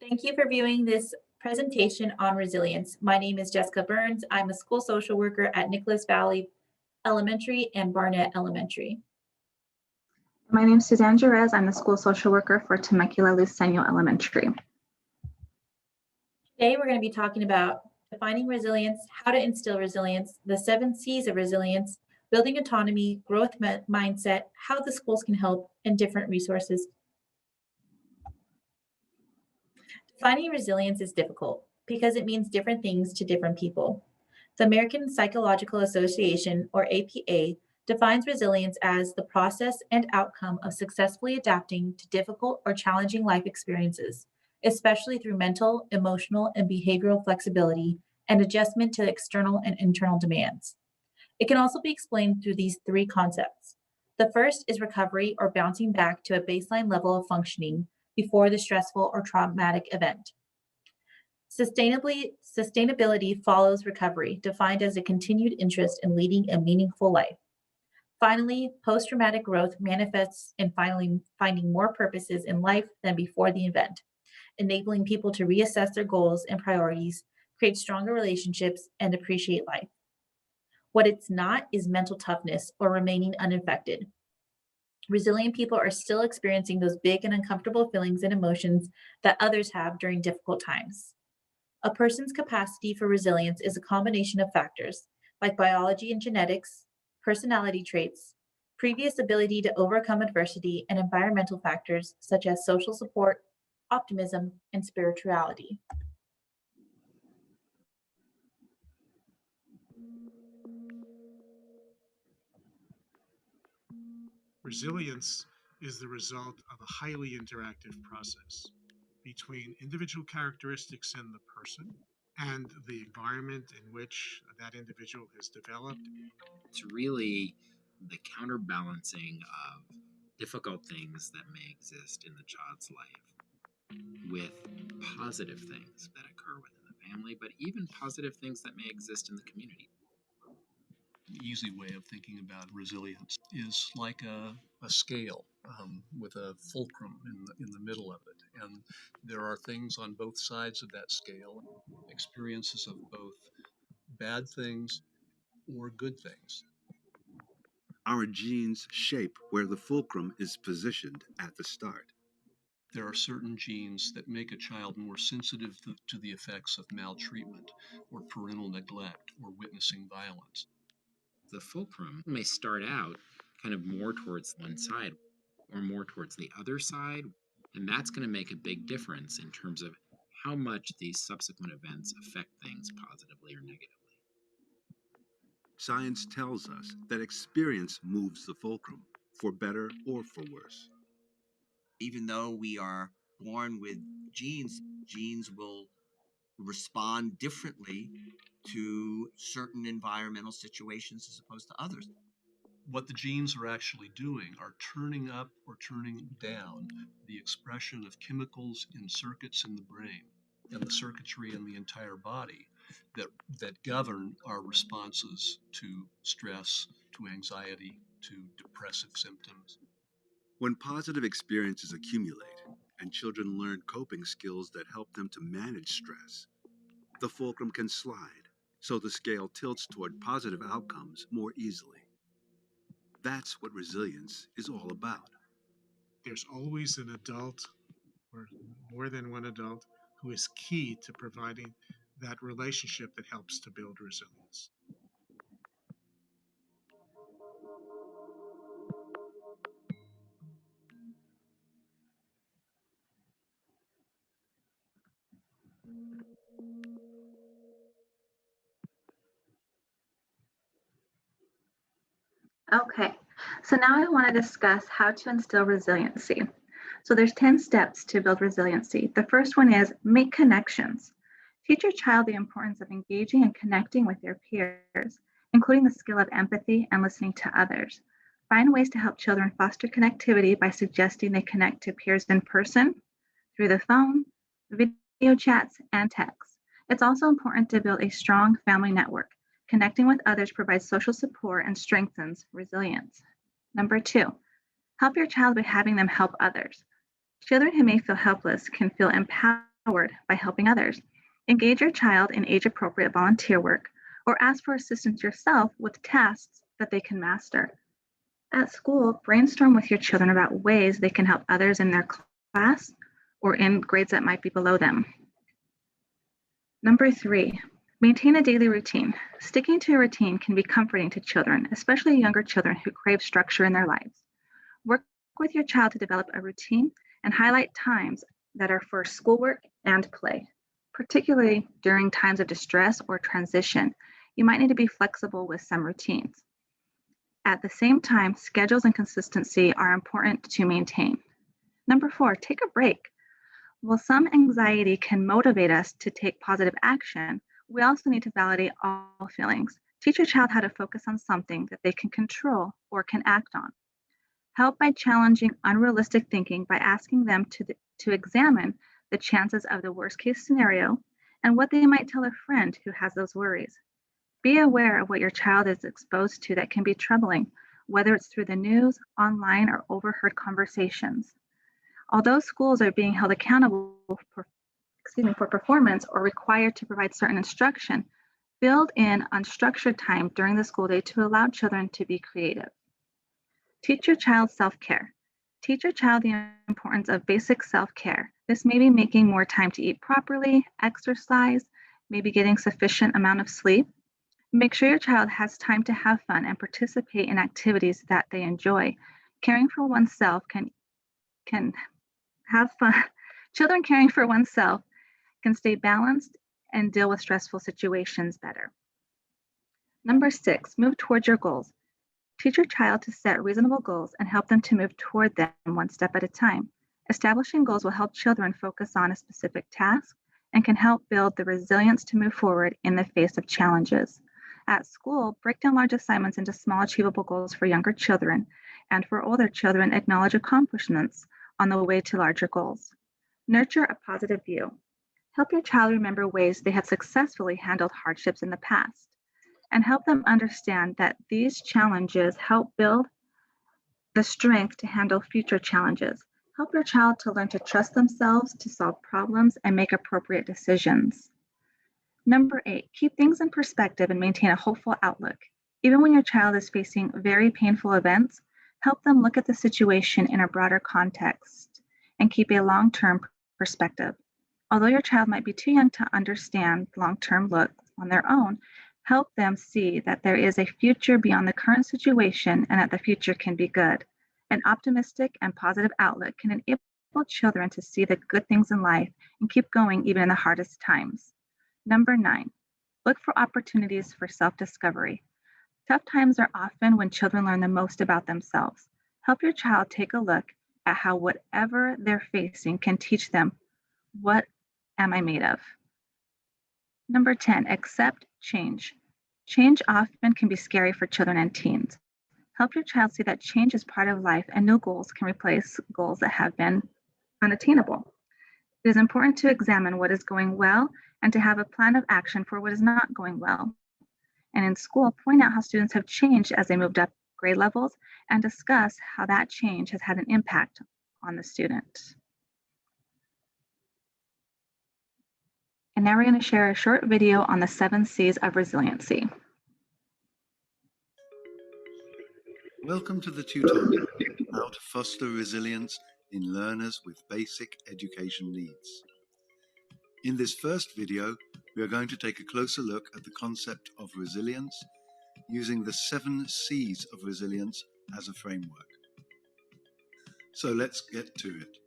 Thank you for viewing this presentation on resilience. My name is Jessica Burns. I'm a school social worker at Nicholas Valley Elementary and Barnett Elementary. My name is Suzanne Jerez. I'm the school social worker for Temecula Luceño Elementary. Today, we're going to be talking about defining resilience, how to instill resilience, the 7 C's of resilience, building autonomy, growth mindset, how the schools can help, and different resources. Defining resilience is difficult because it means different things to different people. The American Psychological Association, or APA, defines resilience as the process and outcome of successfully adapting to difficult or challenging life experiences, especially through mental, emotional, and behavioral flexibility and adjustment to external and internal demands. It can also be explained through these 3 concepts. The first is recovery or bouncing back to a baseline level of functioning before the stressful or traumatic event. Sustainability follows recovery, defined as a continued interest in leading a meaningful life. Finally, post-traumatic growth manifests in finally finding more purposes in life than before the event, enabling people to reassess their goals and priorities, create stronger relationships, and appreciate life. What it's not is mental toughness or remaining unaffected. Resilient people are still experiencing those big and uncomfortable feelings and emotions that others have during difficult times. A person's capacity for resilience is a combination of factors like biology and genetics, personality traits, previous ability to overcome adversity, and environmental factors such as social support, optimism, and spirituality. Resilience is the result of a highly interactive process between individual characteristics in the person and the environment in which that individual has developed. It's really the counterbalancing of difficult things that may exist in the child's life with positive things that occur within the family, but even positive things that may exist in the community. An easy way of thinking about resilience is like a scale with a fulcrum in the middle of it. And there are things on both sides of that scale, experiences of both bad things or good things. Our genes shape where the fulcrum is positioned at the start. There are certain genes that make a child more sensitive to the effects of maltreatment or parental neglect or witnessing violence. The fulcrum may start out kind of more towards one side or more towards the other side, and that's going to make a big difference in terms of how much these subsequent events affect things positively or negatively. Science tells us that experience moves the fulcrum, for better or for worse. Even though we are born with genes, genes will respond differently to certain environmental situations as opposed to others. What the genes are actually doing are turning up or turning down the expression of chemicals in circuits in the brain and the circuitry in the entire body that govern our responses to stress, to anxiety, to depressive symptoms. When positive experiences accumulate and children learn coping skills that help them to manage stress, the fulcrum can slide, so the scale tilts toward positive outcomes more easily. That's what resilience is all about. There's always an adult, or more than one adult, who is key to providing that relationship that helps to build resilience. Okay, so now I want to discuss how to instill resiliency. So there's 10 steps to build resiliency. The first one is make connections. Teach your child the importance of engaging and connecting with their peers, including the skill of empathy and listening to others. Find ways to help children foster connectivity by suggesting they connect to peers in person, through the phone, video chats, and text. It's also important to build a strong family network. Connecting with others provides social support and strengthens resilience. Number 2, help your child by having them help others. Children who may feel helpless can feel empowered empowered by helping others. Engage your child in age-appropriate volunteer work or ask for assistance yourself with tasks that they can master. At school, brainstorm with your children about ways they can help others in their class or in grades that might be below them. Number 3, maintain a daily routine. Sticking to a routine can be comforting to children, especially younger children who crave structure in their lives. Work with your child to develop a routine and highlight times that are for schoolwork and play. Particularly during times of distress or transition, you might need to be flexible with some routines. At the same time, schedules and consistency are important to maintain. Number 4, take a break. While some anxiety can motivate us to take positive action, we also need to validate all feelings. Teach your child how to focus on something that they can control or can act on. Help by challenging unrealistic thinking by asking them to examine the chances of the worst case scenario and what they might tell a friend who has those worries. Be aware of what your child is exposed to that can be troubling, whether it's through the news, online, or overheard conversations. Although schools are being held accountable for performance or required to provide certain instruction, build in unstructured time during the school day to allow children to be creative. Teach your child self-care. Teach your child the importance of basic self-care. This may be making more time to eat properly, exercise, maybe getting sufficient amount of sleep. Make sure your child has time to have fun and participate in activities that they enjoy. Caring for oneself can have fun. Children caring for oneself can stay balanced and deal with stressful situations better. Number 6, move towards your goals. Teach your child to set reasonable goals and help them to move toward them one step at a time. Establishing goals will help children focus on a specific task and can help build the resilience to move forward in the face of challenges. At school, break down large assignments into small achievable goals for younger children, and for older children, acknowledge accomplishments on the way to larger goals. Nurture a positive view. Help your child remember ways they have successfully handled hardships in the past, and help them understand that these challenges help build the strength to handle future challenges. Help your child to learn to trust themselves to solve problems and make appropriate decisions. Number 8, keep things in perspective and maintain a hopeful outlook. Even when your child is facing very painful events, help them look at the situation in a broader context and keep a long-term perspective. Although your child might be too young to understand long-term look on their own, help them see that there is a future beyond the current situation and that the future can be good. An optimistic and positive outlook can enable children to see the good things in life and keep going even in the hardest times. Number 9, look for opportunities for self-discovery. Tough times are often when children learn the most about themselves. Help your child take a look at how whatever they're facing can teach them, what am I made of? Number 10, accept change. Change often can be scary for children and teens. Help your child see that change is part of life and new goals can replace goals that have been unattainable. It is important to examine what is going well and to have a plan of action for what is not going well. And in school, point out how students have changed as they moved up grade levels and discuss how that change has had an impact on the student. And now we're going to share a short video on the 7 C's of resiliency. Welcome to the tutorial, How to Foster Resilience in Learners with Basic Education Needs. In this first video, we are going to take a closer look at the concept of resilience using the 7 C's of resilience as a framework. So let's get to it.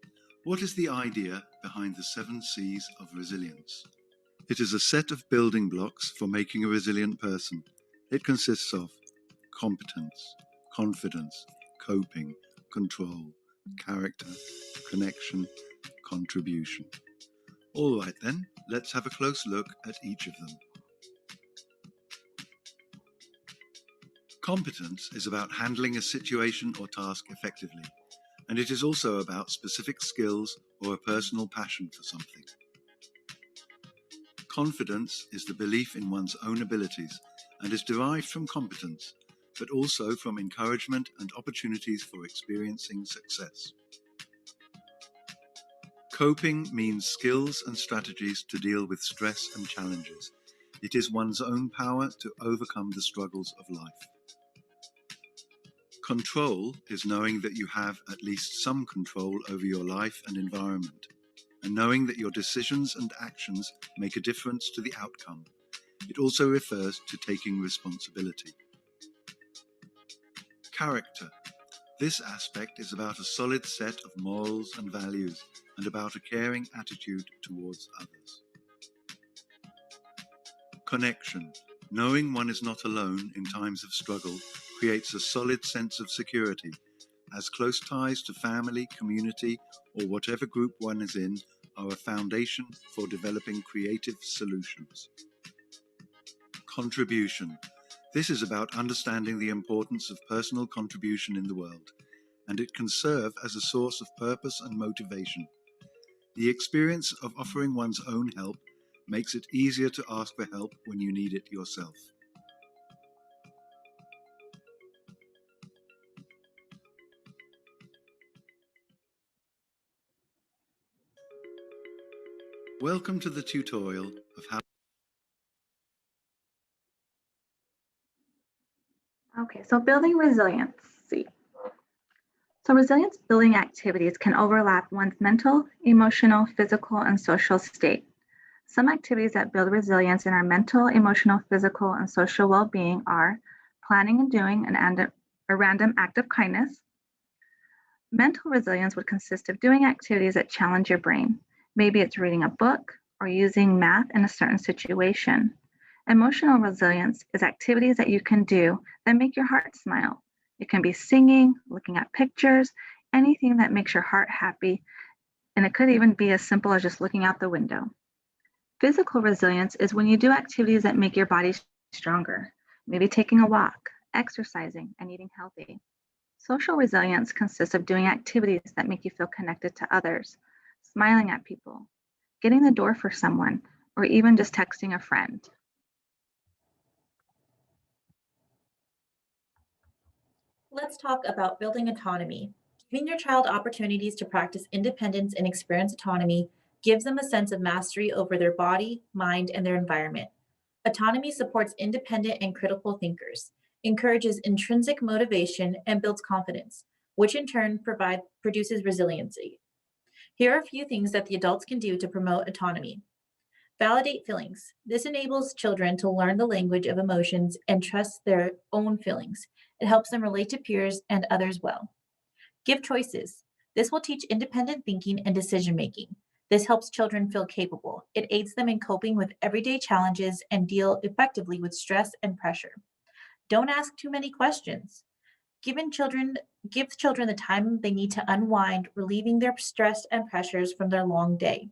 What is the idea behind the 7 C's of resilience? It is a set of building blocks for making a resilient person. It consists of competence, confidence, coping, control, character, connection, contribution. All right then, let's have a close look at each of them. Competence is about handling a situation or task effectively, and it is also about specific skills or a personal passion for something. Confidence is the belief in one's own abilities and is derived from competence, but also from encouragement and opportunities for experiencing success. Coping means skills and strategies to deal with stress and challenges. It is one's own power to overcome the struggles of life. Control is knowing that you have at least some control over your life and environment, and knowing that your decisions and actions make a difference to the outcome. It also refers to taking responsibility. Character. This aspect is about a solid set of morals and values, and about a caring attitude towards others. Connection. Knowing one is not alone in times of struggle creates a solid sense of security, as close ties to family, community, or whatever group one is in are a foundation for developing creative solutions. Contribution. This is about understanding the importance of personal contribution in the world, and it can serve as a source of purpose and motivation. The experience of offering one's own help makes it easier to ask for help when you need it yourself. Welcome to the tutorial of how. Okay, so building resiliency. So resilience building activities can overlap one's mental, emotional, physical, and social state. Some activities that build resilience in our mental, emotional, physical, and social well-being are planning and doing a random act of kindness. Mental resilience would consist of doing activities that challenge your brain. Maybe it's reading a book or using math in a certain situation. Emotional resilience is activities that you can do that make your heart smile. It can be singing, looking at pictures, anything that makes your heart happy, and it could even be as simple as just looking out the window. Physical resilience is when you do activities that make your body stronger, maybe taking a walk, exercising, and eating healthy. Social resilience consists of doing activities that make you feel connected to others, smiling at people, getting the door for someone, or even just texting a friend. Let's talk about building autonomy. Giving your child opportunities to practice independence and experience autonomy gives them a sense of mastery over their body, mind, and their environment. Autonomy supports independent and critical thinkers, encourages intrinsic motivation, and builds confidence, which in turn produces resiliency. Here are a few things that the adults can do to promote autonomy. Validate feelings. This enables children to learn the language of emotions and trust their own feelings. It helps them relate to peers and others well. Give choices. This will teach independent thinking and decision making. This helps children feel capable. It aids them in coping with everyday challenges and deal effectively with stress and pressure. Don't ask too many questions. Give children the time they need to unwind, relieving their stress and pressures from their long day.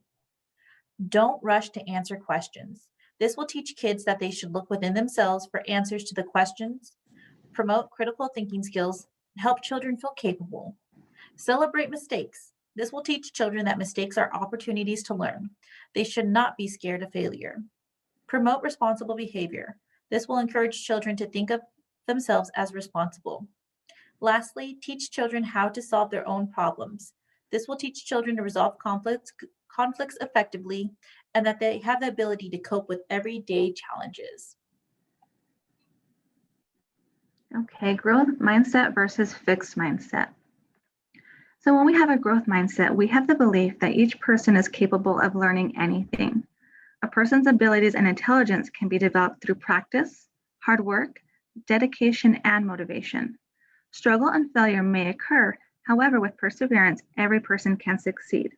Don't rush to answer questions. This will teach kids that they should look within themselves for answers to the questions, promote critical thinking skills, help children feel capable. Celebrate mistakes. This will teach children that mistakes are opportunities to learn. They should not be scared of failure. Promote responsible behavior. This will encourage children to think of themselves as responsible. Lastly, teach children how to solve their own problems. This will teach children to resolve conflicts effectively and that they have the ability to cope with everyday challenges. Okay, growth mindset versus fixed mindset. So when we have a growth mindset, we have the belief that each person is capable of learning anything. A person's abilities and intelligence can be developed through practice, hard work, dedication, and motivation. Struggle and failure may occur. However, with perseverance, every person can succeed.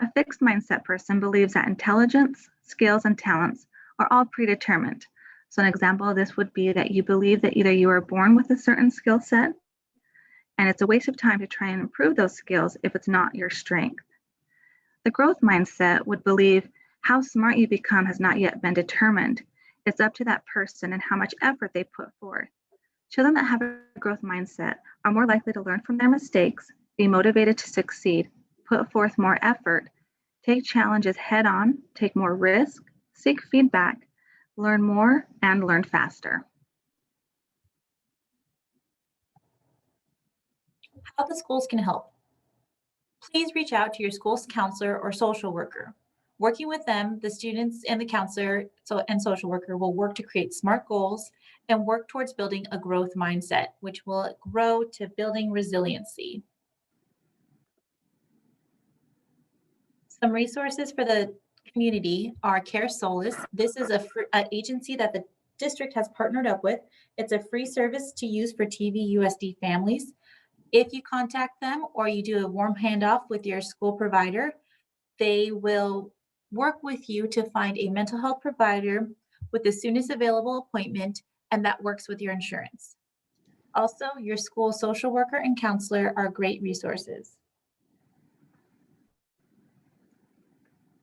A fixed mindset person believes that intelligence, skills, and talents are all predetermined. So an example of this would be that you believe that either you are born with a certain skill set, and it's a waste of time to try and improve those skills if it's not your strength. The growth mindset would believe how smart you become has not yet been determined. It's up to that person and how much effort they put forth. Children that have a growth mindset are more likely to learn from their mistakes, be motivated to succeed, put forth more effort, take challenges head on, take more risk, seek feedback, learn more, and learn faster. How the schools can help. Please reach out to your school's counselor or social worker. Working with them, the students and the counselor and social worker will work to create SMART goals and work towards building a growth mindset, which will grow to building resiliency. Some resources for the community are Care Solace. This is an agency that the district has partnered up with. It's a free service to use for TVUSD families. If you contact them or you do a warm handoff with your school provider, they will work with you to find a mental health provider with the soonest available appointment, and that works with your insurance. Also, your school social worker and counselor are great resources.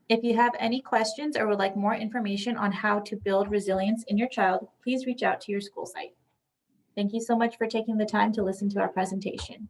If you have any questions or would like more information on how to build resilience in your child, please reach out to your school site. Thank you so much for taking the time to listen to our presentation.